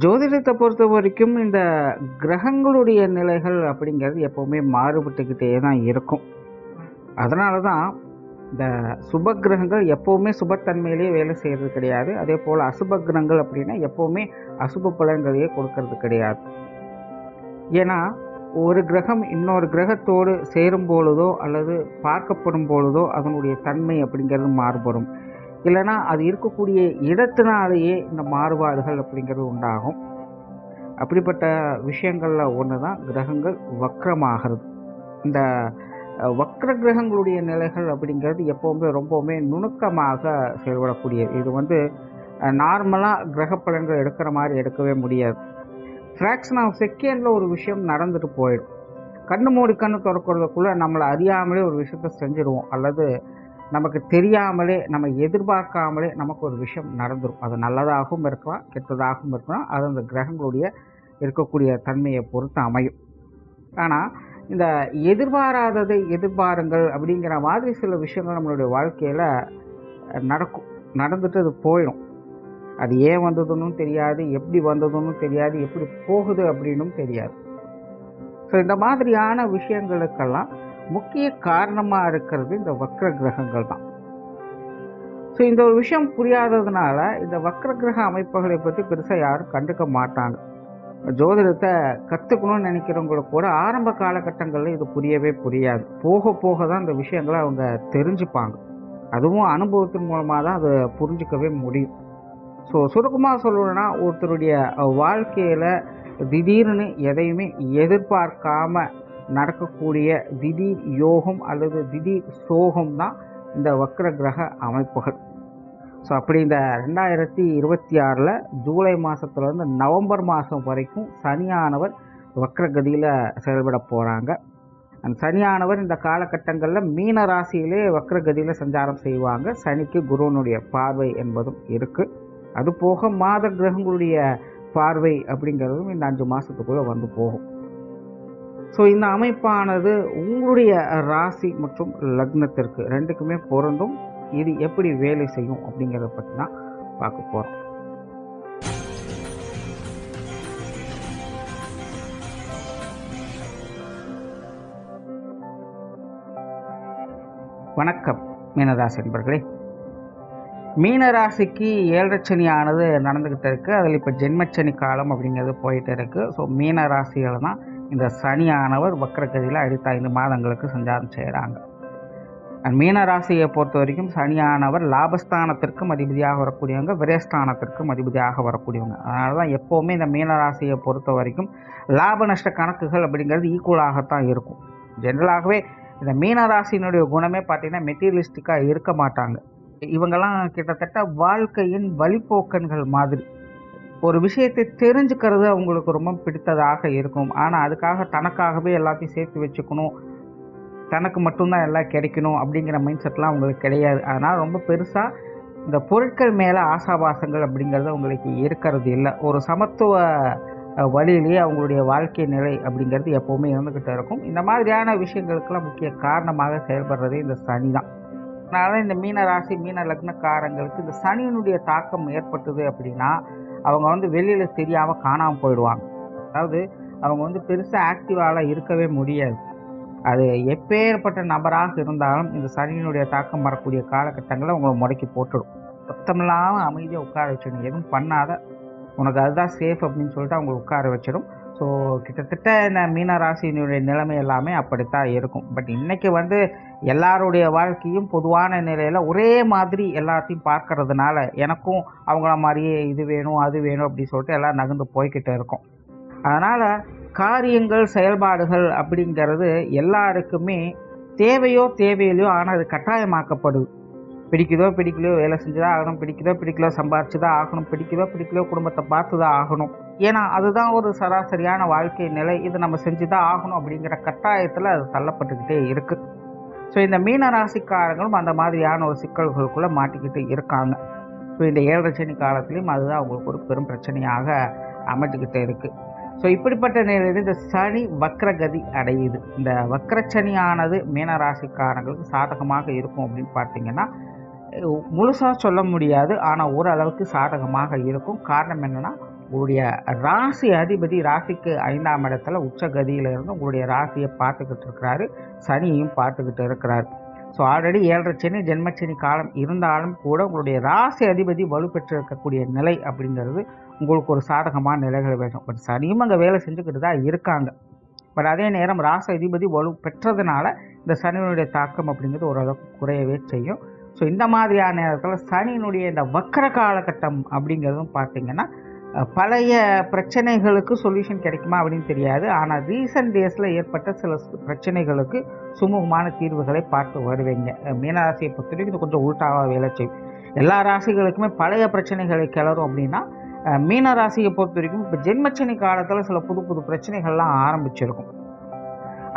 ஜோதிடத்தை பொறுத்த வரைக்கும் இந்த கிரகங்களுடைய நிலைகள் அப்படிங்கிறது எப்போவுமே மாறுபட்டுக்கிட்டே தான் இருக்கும். அதனால தான் இந்த சுப கிரகங்கள் எப்போவுமே சுபத்தன்மையிலேயே வேலை செய்கிறது கிடையாது. அதே போல் அசுப கிரகங்கள் அப்படின்னா எப்போவுமே அசுப பலன்களையே கொடுக்கறது கிடையாது. ஏன்னா ஒரு கிரகம் இன்னொரு கிரகத்தோடு சேரும் பொழுதோ அல்லது பார்க்கப்படும் பொழுதோ அதனுடைய தன்மை அப்படிங்கிறது மாறுபடும். இல்லைன்னா அது இருக்கக்கூடிய இடத்தினாலேயே இந்த மாறுபாடுகள் அப்படிங்கிறது உண்டாகும். அப்படிப்பட்ட விஷயங்களில் ஒன்று தான் கிரகங்கள் வக்ரமாகிறது. இந்த வக்ர கிரகங்களுடைய நிலைகள் அப்படிங்கிறது எப்போவுமே ரொம்பவுமே நுணுக்கமாக செயல்படக்கூடியது. இது நார்மலாக கிரக பலன்கள் எடுக்கிற மாதிரி எடுக்கவே முடியாது. ஃப்ராக்ஷன் ஆஃப் செகண்டில் ஒரு விஷயம் நடந்துட்டு போயிடும். கண்ணு மூடி கண்ணு திறக்கிறதுக்குள்ளே நம்மளை அறியாமலே ஒரு விஷயத்த செஞ்சுடுவோம், அல்லது நமக்கு தெரியாமலே நம்ம எதிர்பார்க்காமலே நமக்கு ஒரு விஷயம் நடந்துடும். அது நல்லதாகவும் இருக்கலாம், கெட்டதாகவும் இருக்கலாம். அது அந்த கிரகங்களுடைய இருக்கக்கூடிய தன்மையை பொறுத்து அமையும். ஆனால் இந்த எதிர்பாராததை எதிர்பாருங்கள் அப்படிங்கிற மாதிரி சில விஷயங்கள் நம்மளுடைய வாழ்க்கையில் நடக்கும். நடந்துட்டு அது போயிடும். அது ஏன் வந்ததுன்னு தெரியாது, எப்படி வந்ததுன்னு தெரியாது, எப்படி போகுது அப்படின்னும் தெரியாது. ஸோ இந்த மாதிரியான விஷயங்களுக்கெல்லாம் முக்கிய காரணமாக இருக்கிறது இந்த வக்ர கிரகங்கள் தான். ஸோ இந்த ஒரு விஷயம் புரியாததுனால இந்த வக்ர கிரக அமைப்புகளை பற்றி பெருசாக யாரும் கண்டுக்க மாட்டாங்க. ஜோதிடத்தை கற்றுக்கணும்னு நினைக்கிறவங்களுக்கு கூட ஆரம்ப காலகட்டங்களில் இது புரியவே புரியாது. போக போக தான் இந்த விஷயங்களை அவங்க தெரிஞ்சுப்பாங்க. அதுவும் அனுபவத்தின் மூலமாக தான் அதை புரிஞ்சிக்கவே முடியும். ஸோ சுருக்கமாக சொல்லணும்னா, ஒருத்தருடைய வாழ்க்கையில் திடீர்னு எதையுமே எதிர்பார்க்காம நடக்கக்கூடிய திடீர் யோகம் அல்லது திடீர் சோகம் தான் இந்த வக்ர கிரக அமைப்புகள். ஸோ அப்படி இந்த 2026 ஜூலை மாதத்துலேருந்து நவம்பர் மாதம் வரைக்கும் சனியானவர் வக்ரகதியில் செயல்பட போகிறாங்க. அந்த சனியானவர் இந்த காலகட்டங்களில் மீன ராசியிலே வக்ரகதியில் சஞ்சாரம் செய்வாங்க. சனிக்கு குருவனுடைய பார்வை என்பதும் இருக்குது. அது போக மாத கிரகங்களுடைய பார்வை அப்படிங்கிறதும் இந்த 5 மாதத்துக்குள்ளே வந்து போகும். ஸோ இந்த அமைப்பானது உங்களுடைய ராசி மற்றும் லக்னத்திற்கு ரெண்டுக்குமே பொருந்தும். இது எப்படி வேலை செய்யும் அப்படிங்கிறத பற்றி தான் பார்க்க போகிறோம். வணக்கம் மீனராசி என்பர்களே. மீனராசிக்கு 7.5 சனியானது நடந்துக்கிட்டு இருக்குது. அதில் இப்போ ஜென்மச்சனி காலம் அப்படிங்கிறது போயிட்டு இருக்குது. ஸோ மீனராசியில் தான் இந்த சனியானவர் வக்ரகதியில் அடுத்த 5 மாதங்களுக்கு சஞ்சாரம் செய்கிறாங்க. மீனராசியை பொறுத்த வரைக்கும் சனியானவர் லாபஸ்தானத்திற்கும் அதிபதியாக வரக்கூடியவங்க, விரயஸ்தானத்திற்கும் அதிபதியாக வரக்கூடியவங்க. அதனால தான் எப்போவுமே இந்த மீனராசியை பொறுத்த வரைக்கும் லாப நஷ்ட கணக்குகள் அப்படிங்கிறது ஈக்குவலாகத்தான் இருக்கும். ஜென்ரலாகவே இந்த மீனராசியினுடைய குணமே பார்த்திங்கன்னா மெட்டீரியலிஸ்டிக்காக இருக்க மாட்டாங்க. இவங்கெல்லாம் கிட்டத்தட்ட வாழ்க்கையின் வழிப்போக்கன்கள் மாதிரி. ஒரு விஷயத்தை தெரிஞ்சுக்கிறது அவங்களுக்கு ரொம்ப பிடித்ததாக இருக்கும். ஆனால் அதுக்காக தனக்காகவே எல்லாத்தையும் சேர்த்து வச்சுக்கணும், தனக்கு மட்டும்தான் எல்லாம் கிடைக்கணும் அப்படிங்கிற மைண்ட் செட்லாம் அவங்களுக்கு கிடையாது. அதனால் ரொம்ப பெருசாக இந்த பொருட்கள் மேலே ஆசாபாசங்கள் அப்படிங்கிறது அவங்களுக்கு இருக்கிறது இல்லை. ஒரு சமத்துவ வழியிலேயே அவங்களுடைய வாழ்க்கை நிலை அப்படிங்கிறது எப்போவுமே இருந்துக்கிட்டு இருக்கும். இந்த மாதிரியான விஷயங்களுக்கெல்லாம் முக்கிய காரணமாக செயல்படுறதே இந்த சனி தான். அதனால் இந்த மீன ராசி மீன லக்னக்காரங்களுக்கு இந்த சனியினுடைய தாக்கம் ஏற்பட்டது அப்படின்னா அவங்க வெளியில் தெரியாமல் காணாமல் போயிடுவாங்க. அதாவது அவங்க பெருசாக ஆக்டிவாக இருக்கவே முடியாது. அது எப்பேற்பட்ட நபராக இருந்தாலும் இந்த சனியினுடைய தாக்கம் வரக்கூடிய காலகட்டங்களில் அவங்கள முடக்கி போட்டுடும். சுத்தமில்லாமல் அமைதியாக உட்கார வச்சிடும். எதுவும் பண்ணாத, உனக்கு அதுதான் சேஃப் அப்படின்னு சொல்லிட்டு அவங்களை உட்கார வச்சிடும். ஸோ கிட்டத்தட்ட இந்த மீனராசியினுடைய நிலைமை எல்லாமே அப்படித்தான் இருக்கும். பட் இன்றைக்கி எல்லாருடைய வாழ்க்கையும் பொதுவான நிலையில் ஒரே மாதிரி எல்லாத்தையும் பார்க்கறதுனால எனக்கும் அவங்கள மாதிரியே இது வேணும் அது வேணும் அப்படின்னு சொல்லிட்டு எல்லாம் நகர்ந்து போய்கிட்டு இருக்கும். அதனால் காரியங்கள் செயல்பாடுகள் அப்படிங்கிறது எல்லாருக்குமே தேவையோ தேவையில்லையோ, ஆனால் அது கட்டாயமாக்கப்படுது. பிடிக்குதோ பிடிக்கலையோ வேலை செஞ்சுதான் ஆகணும், பிடிக்குதோ பிடிக்கலையோ சம்பாரிச்சுதான் ஆகணும், பிடிக்குதோ பிடிக்கலையோ குடும்பத்தை பார்த்துதான் ஆகணும். ஏன்னா அதுதான் ஒரு சராசரியான வாழ்க்கை நிலை. இது நம்ம செஞ்சுதான் ஆகணும் அப்படிங்கிற கட்டாயத்தில் அது தள்ளப்பட்டுக்கிட்டே இருக்குது. ஸோ இந்த மீன ராசிக்காரங்களும் அந்த மாதிரியான ஒரு சிக்கல்களுக்குள்ளே மாட்டிக்கிட்டு இருக்காங்க. ஸோ இந்த 7.5 சனி காலத்துலேயும் அதுதான் அவங்களுக்கு ஒரு பெரும் பிரச்சனையாக அமைஞ்சிக்கிட்டு இருக்குது. ஸோ இப்படிப்பட்ட நிலையில் இந்த சனி வக்ரகதி அடையுது. இந்த வக்ரச்சனியானது மீனராசிக்காரங்களுக்கு சாதகமாக இருக்கும் அப்படின்னு பார்த்தீங்கன்னா முழுசாக சொல்ல முடியாது, ஆனால் ஓரளவுக்கு சாதகமாக இருக்கும். காரணம் என்னென்னா, உங்களுடைய ராசி அதிபதி ராசிக்கு 5ஆம் இடத்துல உச்சகதியில இருந்து உங்களுடைய ராசியை பார்த்துக்கிட்டு இருக்கிறாரு, சனியையும் பார்த்துக்கிட்டு இருக்கிறாரு. ஸோ ஆல்ரெடி 7.5 சனி ஜென்மச்சனி காலம் இருந்தாலும் கூட உங்களுடைய ராசி அதிபதி வலுப்பெற்று இருக்கக்கூடிய நிலை அப்படிங்கிறது உங்களுக்கு ஒரு சாதகமான நிலைகள் வேணும். பட் சனியும் அங்கே வேலை செஞ்சுக்கிட்டு தான் இருக்காங்க. பட் அதே நேரம் ராசி அதிபதி வலு பெற்றதுனால இந்த சனியினுடைய தாக்கம் அப்படிங்கிறது ஓரளவுக்கு குறையவே செய்யும். ஸோ இந்த மாதிரியான நேரத்தில் சனியினுடைய இந்த வக்கர காலகட்டம் அப்படிங்கிறதும் பார்த்தீங்கன்னா பழைய பிரச்சனைகளுக்கு சொல்யூஷன் கிடைக்குமா அப்படின்னு தெரியாது. ஆனால் ரீசன்ட் டேஸில் ஏற்பட்ட சில பிரச்சனைகளுக்கு சுமூகமான தீர்வுகளை பார்த்து வருவீங்க. மீனராசியை பொறுத்த வரைக்கும் இது கொஞ்சம் உள்டாவாக வேலை செய்யும். எல்லா ராசிகளுக்குமே பழைய பிரச்சனைகளை கிளறும் அப்படின்னா மீனராசியை பொறுத்த வரைக்கும் இப்போ ஜென்மச்சனி காலத்தில் சில புது புது பிரச்சனைகள்லாம் ஆரம்பிச்சிருக்கும்.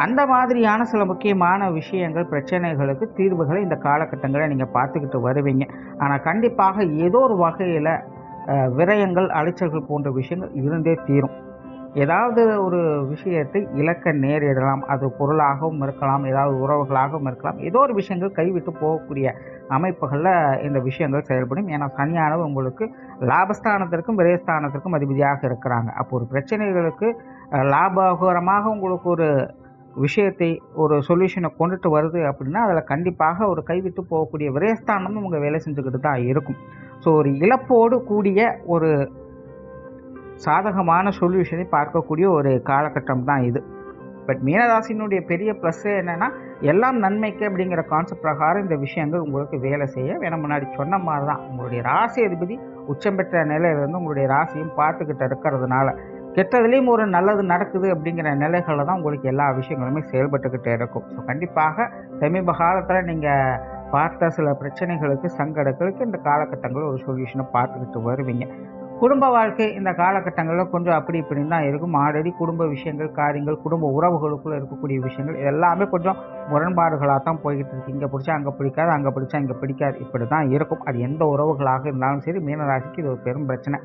அந்த மாதிரியான சில முக்கியமான விஷயங்கள் பிரச்சனைகளுக்கு தீர்வுகளை இந்த காலகட்டங்களை நீங்கள் பார்த்துக்கிட்டு வருவீங்க. ஆனால் கண்டிப்பாக ஏதோ ஒரு வகையில் விரயங்கள் அலைச்சல்கள் போன்ற விஷயங்கள் இருந்தே தீரும். ஏதாவது ஒரு விஷயத்தை இழக்க நேரிடலாம். அது பொருளாகவும் இருக்கலாம், ஏதாவது உறவுகளாகவும் இருக்கலாம். ஏதோ ஒரு விஷயங்கள் கைவிட்டு போகக்கூடிய அமைப்புகளில் இந்த விஷயங்கள் செயல்படும். ஏன்னா சனியானவர் உங்களுக்கு லாபஸ்தானத்திற்கும் விரயஸ்தானத்திற்கும் அதிபதியாக இருக்கிறாங்க. அப்போ ஒரு பிரச்சனைகளுக்கு லாபகரமாக உங்களுக்கு ஒரு விஷயத்தை ஒரு சொல்யூஷனை கொண்டுட்டு வருது அப்படின்னா அதில் கண்டிப்பாக ஒரு கைவிட்டு போகக்கூடிய விரயஸ்தானமும் உங்கள் வேலை செஞ்சுக்கிட்டு தான் இருக்கும். ஸோ ஒரு இழப்போடு கூடிய ஒரு சாதகமான சொல்யூஷனை பார்க்கக்கூடிய ஒரு காலகட்டம் தான் இது. பட் மீனராசினுடைய பெரிய ப்ளஸ்ஸே என்னென்னா எல்லாம் நன்மைக்கு அப்படிங்கிற கான்செப்ட் பிரகாரம் இந்த விஷயங்கள் உங்களுக்கு வேலை செய்ய வேணும். முன்னாடி சொன்ன மாதிரி தான் உங்களுடைய ராசி அதிபதி உச்சம் பெற்ற நிலையிலிருந்து உங்களுடைய ராசியும் பார்த்துக்கிட்டு இருக்கிறதுனால கெட்டதுலேயும் ஒரு நல்லது நடக்குது அப்படிங்கிற நிலைகளில் தான் உங்களுக்கு எல்லா விஷயங்களுமே செயல்பட்டுக்கிட்டே இருக்கும். ஸோ கண்டிப்பாக சமீப காலத்தில் நீங்கள் பார்த்த சில பிரச்சனைகளுக்கு சங்கடங்களுக்கு இந்த காலகட்டங்களில் ஒரு சொல்யூஷனை பார்த்துக்கிட்டு வருவீங்க. குடும்ப வாழ்க்கை இந்த காலகட்டங்களில் கொஞ்சம் அப்படி இப்படின்னு தான் இருக்கும். ஆல்ரெடி குடும்ப விஷயங்கள், காரியங்கள், குடும்ப உறவுகளுக்குள்ளே இருக்கக்கூடிய விஷயங்கள் எல்லாமே கொஞ்சம் முரண்பாடுகளாக தான் போய்கிட்டு இருக்கு. இங்கே பிடிச்சா அங்கே பிடிக்காது, அங்கே பிடிச்சா இங்கே பிடிக்காது, இப்படி தான் இருக்கும். அது எந்த உறவுகளாக இருந்தாலும் சரி மீனராசிக்கு இது ஒரு பெரும் பிரச்சனை.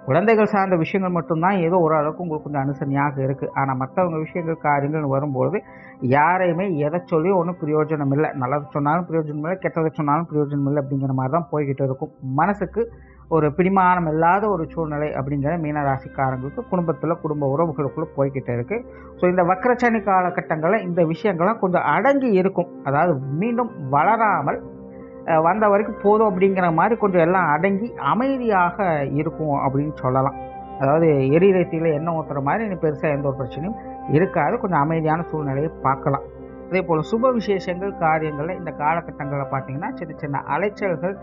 குழந்தைகள் சார்ந்த விஷயங்கள் மட்டும்தான் ஏதோ ஓரளவுக்கு உங்களுக்கு கொஞ்சம் அனுசரணையாக இருக்குது. ஆனால் மற்றவங்க விஷயங்கள் காரியங்கள் வரும்போது யாரையுமே எதை சொல்லி ஒன்றும் பிரயோஜனம் இல்லை. நல்லது சொன்னாலும் பிரயோஜனம் இல்லை, கெட்டதை சொன்னாலும் பிரயோஜனம் இல்லை அப்படிங்கிற மாதிரி தான் போய்கிட்டு இருக்கும். மனசுக்கு ஒரு பிடிமானம் இல்லாத ஒரு சூழ்நிலை அப்படிங்கிற மீனராசிக்காரங்களுக்கு குடும்பத்தில் குடும்ப உறவுகளுக்குள்ளே போய்கிட்டு இருக்குது. ஸோ இந்த வக்கரச்சனி காலகட்டங்களில் இந்த விஷயங்கள்லாம் கொஞ்சம் அடங்கி இருக்கும். அதாவது மீண்டும் வளராமல் வந்த வரைக்கும் போதும் அப்படிங்கிற மாதிரி கொஞ்சம் எல்லாம் அடங்கி அமைதியாக இருக்கும் அப்படின்னு சொல்லலாம். அதாவது எரிரத்தியில் எண்ணெய் ஊற்றுற மாதிரி எனக்கு பெருசாக எந்த ஒரு பிரச்சனையும் இருக்காது. கொஞ்சம் அமைதியான சூழ்நிலையை பார்க்கலாம். அதே போல் சுப விசேஷங்கள் காரியங்களில் இந்த காலகட்டங்களில் பார்த்திங்கன்னா சின்ன சின்ன அலைச்சல்கள்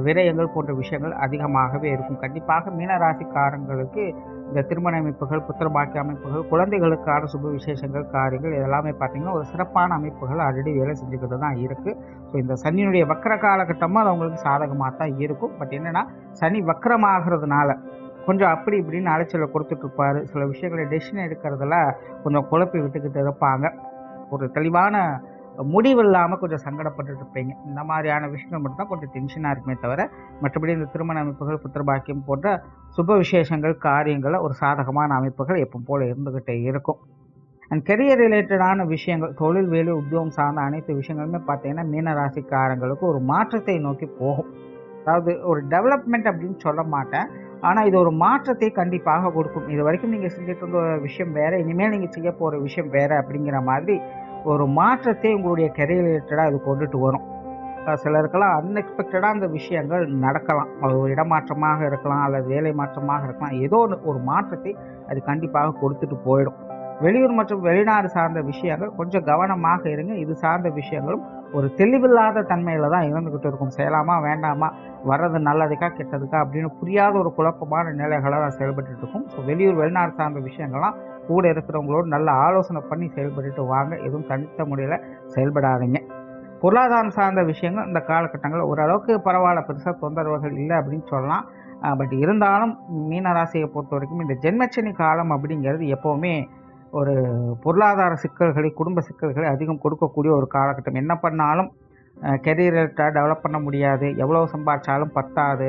விரயங்கள் போன்ற விஷயங்கள் அதிகமாகவே இருக்கும். கண்டிப்பாக மீனராசிக்காரங்களுக்கு இந்த திருமண அமைப்புகள், புத்திரபாக்கிய அமைப்புகள், குழந்தைகளுக்கான சுப விசேஷங்கள் காரியங்கள் இதெல்லாமே பார்த்திங்கன்னா ஒரு சிறப்பான அமைப்புகள் ஆல்ரெடி வேலை செஞ்சுக்கிட்டு தான் இருக்குது. ஸோ இந்த சனியினுடைய வக்கர காலகட்டமாக அது அவங்களுக்கு சாதகமாக தான் இருக்கும். பட் என்னென்னா சனி வக்கரமாகிறதுனால கொஞ்சம் அப்படி இப்படின்னு அலைச்சலை கொடுத்துட்ருப்பார். சில விஷயங்களை டெசிஷன் எடுக்கிறதுல கொஞ்சம் குழப்பி விட்டுக்கிட்டு இருப்பாங்க. ஒரு தெளிவான முடிவு இல்லாமல் கொஞ்சம் சங்கடப்பட்டுட்டு இருப்பீங்க. இந்த மாதிரியான விஷயங்கள் மட்டும்தான் கொஞ்சம் டென்ஷனாக இருக்குமே தவிர மற்றபடி இந்த திருமண அமைப்புகள், புத்திரபாக்கியம் போன்ற சுப விசேஷங்கள் காரியங்களில் ஒரு சாதகமான அமைப்புகள் எப்போ போல் இருந்துக்கிட்டே இருக்கும். அண்ட் கெரியர் ரிலேட்டடான விஷயங்கள், தொழில், வேலை, உத்தியோகம் சார்ந்த அனைத்து விஷயங்களுமே பார்த்தீங்கன்னா மீனராசிக்காரங்களுக்கு ஒரு மாற்றத்தை நோக்கி போகும். அதாவது ஒரு டெவலப்மெண்ட் அப்படின்னு சொல்ல மாட்டேன், ஆனால் இது ஒரு மாற்றத்தை கண்டிப்பாக கொடுக்கும். இது வரைக்கும் நீங்கள் செஞ்சுட்டு இருந்த விஷயம் வேறு, இனிமேல் நீங்கள் செய்ய போகிற விஷயம் வேறு அப்படிங்கிற மாதிரி ஒரு மாற்றத்தை உங்களுடைய கெரியர் ரிலேட்டடாக இது கொண்டுட்டு வரும். சிலருக்கெல்லாம் அன்எக்ஸ்பெக்டடாக அந்த விஷயங்கள் நடக்கலாம். அது ஒரு இடமாற்றமாக இருக்கலாம், அல்லது வேலை மாற்றமாக இருக்கலாம். ஏதோ ஒரு மாற்றத்தை அது கண்டிப்பாக கொடுத்துட்டு போயிடும். வெளியூர் மற்றும் வெளிநாடு சார்ந்த விஷயங்கள் கொஞ்சம் கவனமாக இருங்க. இது சார்ந்த விஷயங்களும் ஒரு தெளிவில்லாத தன்மையில் தான் இருந்துக்கிட்டு இருக்கும். செய்யலாமா வேண்டாமா, வர்றது நல்லதுக்கா கெட்டதுக்கா அப்படின்னு புரியாத ஒரு குழப்பமான நிலைகளை தான் செயல்பட்டு இருக்கும். ஸோ வெளியூர் வெளிநாடு சார்ந்த விஷயங்கள்லாம் கூட இருக்கிறவங்களோடு நல்ல ஆலோசனை பண்ணி செயல்பட்டுட்டு வாங்க. எதுவும் தனித்த முறையில் செயல்படாதீங்க. பொருளாதாரம் சார்ந்த விஷயங்கள் இந்த காலகட்டங்களில் ஓரளவுக்கு பரவாயில்ல, பெருசாக தொந்தரவுகள் இல்லை அப்படின்னு சொல்லலாம். பட் இருந்தாலும் மீனராசியை பொறுத்த வரைக்கும் இந்த ஜென்மச்சனி காலம் அப்படிங்கிறது எப்போவுமே ஒரு பொருளாதார சிக்கல்களை, குடும்ப சிக்கல்களை அதிகம் கொடுக்கக்கூடிய ஒரு காலகட்டம். என்ன பண்ணாலும் கெரியரை டெவலப் பண்ண முடியாது, எவ்வளோ சம்பாதிச்சாலும் பத்தாது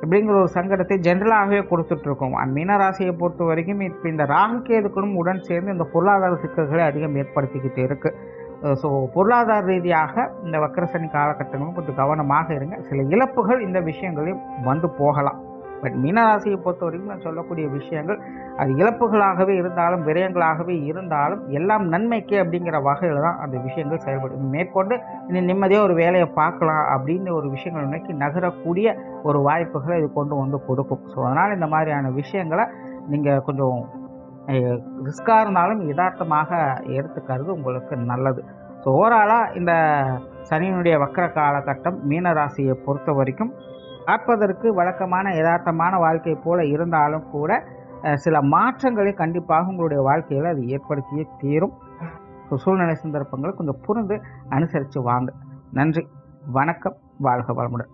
இப்படிங்கிற ஒரு சங்கடத்தை ஜென்ரலாகவே கொடுத்துட்ருக்கோம். மீனராசியை பொறுத்த வரைக்கும் இப்போ இந்த ராகுகேதுக்களும் உடன் சேர்ந்து இந்த பொருளாதார சிக்கல்களை அதிகம் ஏற்படுத்திக்கிட்டு இருக்குது. ஸோ பொருளாதார ரீதியாக இந்த வக்கரசனி காலகட்டங்களும் கொஞ்சம் கவனமாக இருங்க. சில இழப்புகள் இந்த விஷயங்களையும் வந்து போகலாம். பட் மீனராசியை பொறுத்த வரைக்கும் நான் சொல்லக்கூடிய விஷயங்கள் அது இழப்புகளாகவே இருந்தாலும் விரயங்களாகவே இருந்தாலும் எல்லாம் நன்மைக்கு அப்படிங்கிற வகையில் தான் அந்த விஷயங்கள் செயல்படும். மேற்கொண்டு இன்னும் நிம்மதியாக ஒரு வேலையை பார்க்கலாம் அப்படின்னு ஒரு விஷயங்கள் நோக்கி நகரக்கூடிய ஒரு வாய்ப்புகளை இது கொண்டு வந்து கொடுக்கும். ஸோ அதனால் இந்த மாதிரியான விஷயங்களை நீங்கள் கொஞ்சம் ரிஸ்காக இருந்தாலும் யதார்த்தமாக எடுத்துக்கிறது உங்களுக்கு நல்லது. ஸோ ஓவராலாக இந்த சனியினுடைய வக்கர காலகட்டம் மீனராசியை பொறுத்த வரைக்கும் பார்ப்பதற்கு வழக்கமான யதார்த்தமான வாழ்க்கை போல இருந்தாலும் கூட சில மாற்றங்களை கண்டிப்பாக உங்களுடைய வாழ்க்கையில் அது ஏற்படுத்தியே தீரும். ஸோ சூழ்நிலை சந்தர்ப்பங்களை கொஞ்சம் புரிந்து அனுசரித்து வாங்க. நன்றி, வணக்கம், வாழ்க வளமுடன்.